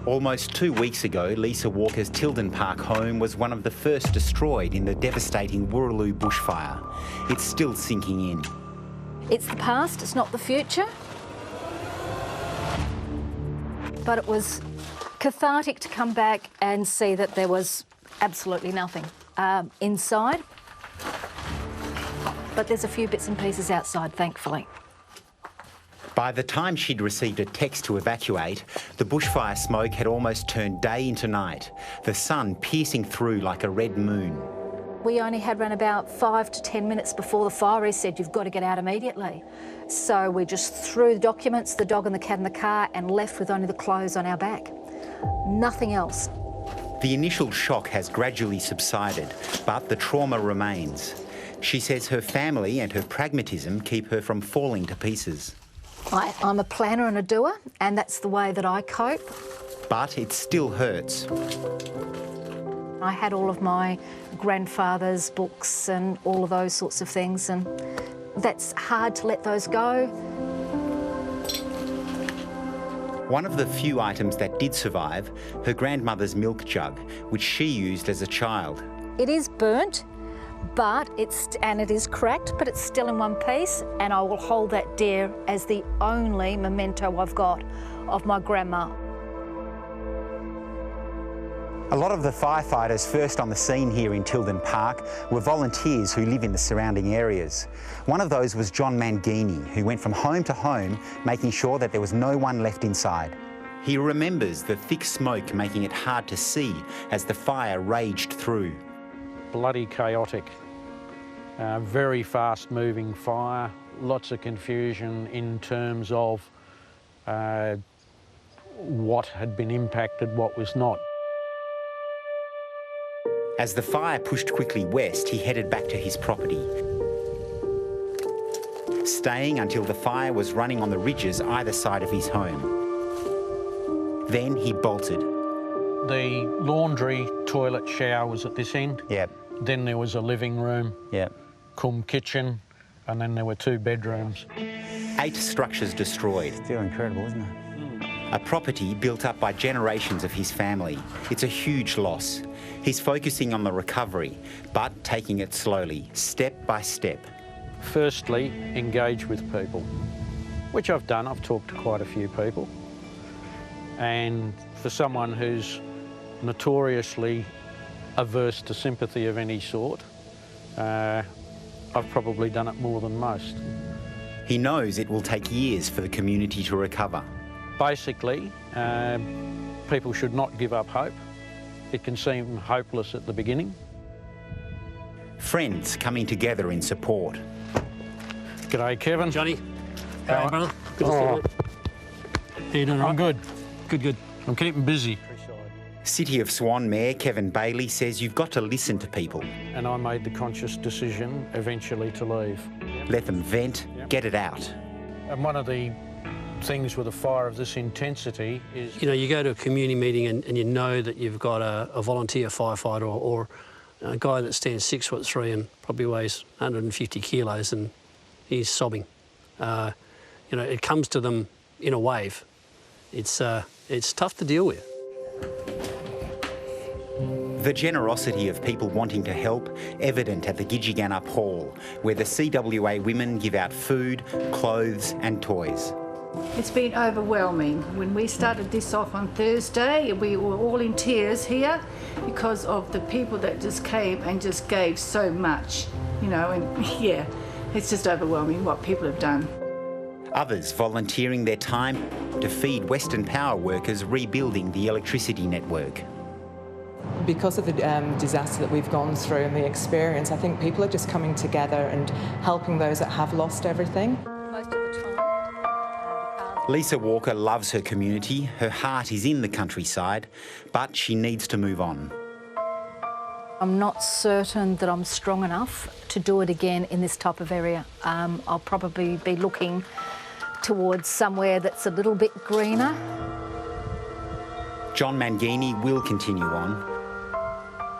Almost 2 weeks ago, Lisa Walker's Tilden Park home was one of the first destroyed in the devastating Wooroloo bushfire. It's still sinking in. It's the past, it's not the future. But it was cathartic to come back and see that there was absolutely nothing inside. But there's a few bits and pieces outside, thankfully. By the time she'd received a text to evacuate, the bushfire smoke had almost turned day into night, the sun piercing through like a red moon. We only had run about 5 to 10 minutes before the fire. He said, "You've got to get out immediately." So we just threw the documents, the dog and the cat in the car, and left with only the clothes on our back. Nothing else. The initial shock has gradually subsided, but the trauma remains. She says her family and her pragmatism keep her from falling to pieces. I'm a planner and a doer, and that's the way that I cope. But it still hurts. I had all of my grandfather's books and all of those sorts of things, and that's hard to let those go. One of the few items that did survive, her grandmother's milk jug, which she used as a child. It is burnt, but it is cracked, but it's still in one piece, and I will hold that dear as the only memento I've got of my grandma. A lot of the firefighters first on the scene here in Tilden Park were volunteers who live in the surrounding areas. One of those was John Mangini, who went from home to home, making sure that there was no one left inside. He remembers the thick smoke making it hard to see as the fire raged through. Bloody chaotic, very fast moving fire, lots of confusion in terms of what had been impacted, what was not. As the fire pushed quickly west, he headed back to his property, staying until the fire was running on the ridges either side of his home. Then he bolted. The laundry, toilet, shower was at this end. Yep. Then there was a living room, yep, cum kitchen, and then there were 2 bedrooms. 8 structures destroyed. Still incredible, isn't it? A property built up by generations of his family. It's a huge loss. He's focusing on the recovery, but taking it slowly, step by step. Firstly, engage with people, which I've done. I've talked to quite a few people. And for someone who's notoriously averse to sympathy of any sort, I've probably done it more than most. He knows it will take years for the community to recover. Basically, people should not give up hope. It can seem hopeless at the beginning. Friends coming together in support. G'day, Kevin. Johnny. How are you, brother? Good to see you. How you doing? I'm good. Good. I'm keeping busy. City of Swan Mayor Kevin Bailey says you've got to listen to people. And I made the conscious decision eventually to leave. Let them vent, get it out. And one of the things with a fire of this intensity is... You know, you go to a community meeting and you know that you've got a volunteer firefighter or a guy that stands 6'3" and probably weighs 150 kilos and he's sobbing. You know, it comes to them in a wave. It's tough to deal with. The generosity of people wanting to help, evident at the Gidgegannup Hall, where the CWA women give out food, clothes and toys. It's been overwhelming. When we started this off on Thursday, we were all in tears here because of the people that just came and just gave so much, you know, and yeah, it's just overwhelming what people have done. Others volunteering their time to feed Western Power workers rebuilding the electricity network. Because of the disaster that we've gone through and the experience, I think people are just coming together and helping those that have lost everything. Most of the time. Lisa Walker loves her community, her heart is in the countryside, but she needs to move on. I'm not certain that I'm strong enough to do it again in this type of area. I'll probably be looking towards somewhere that's a little bit greener. John Mangini will continue on,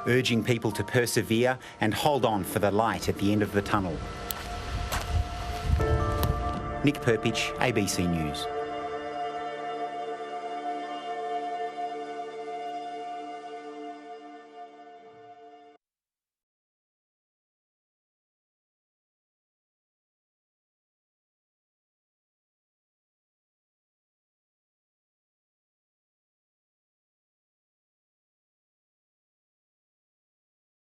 urging people to persevere and hold on for the light at the end of the tunnel. Nic Perpitch, ABC News.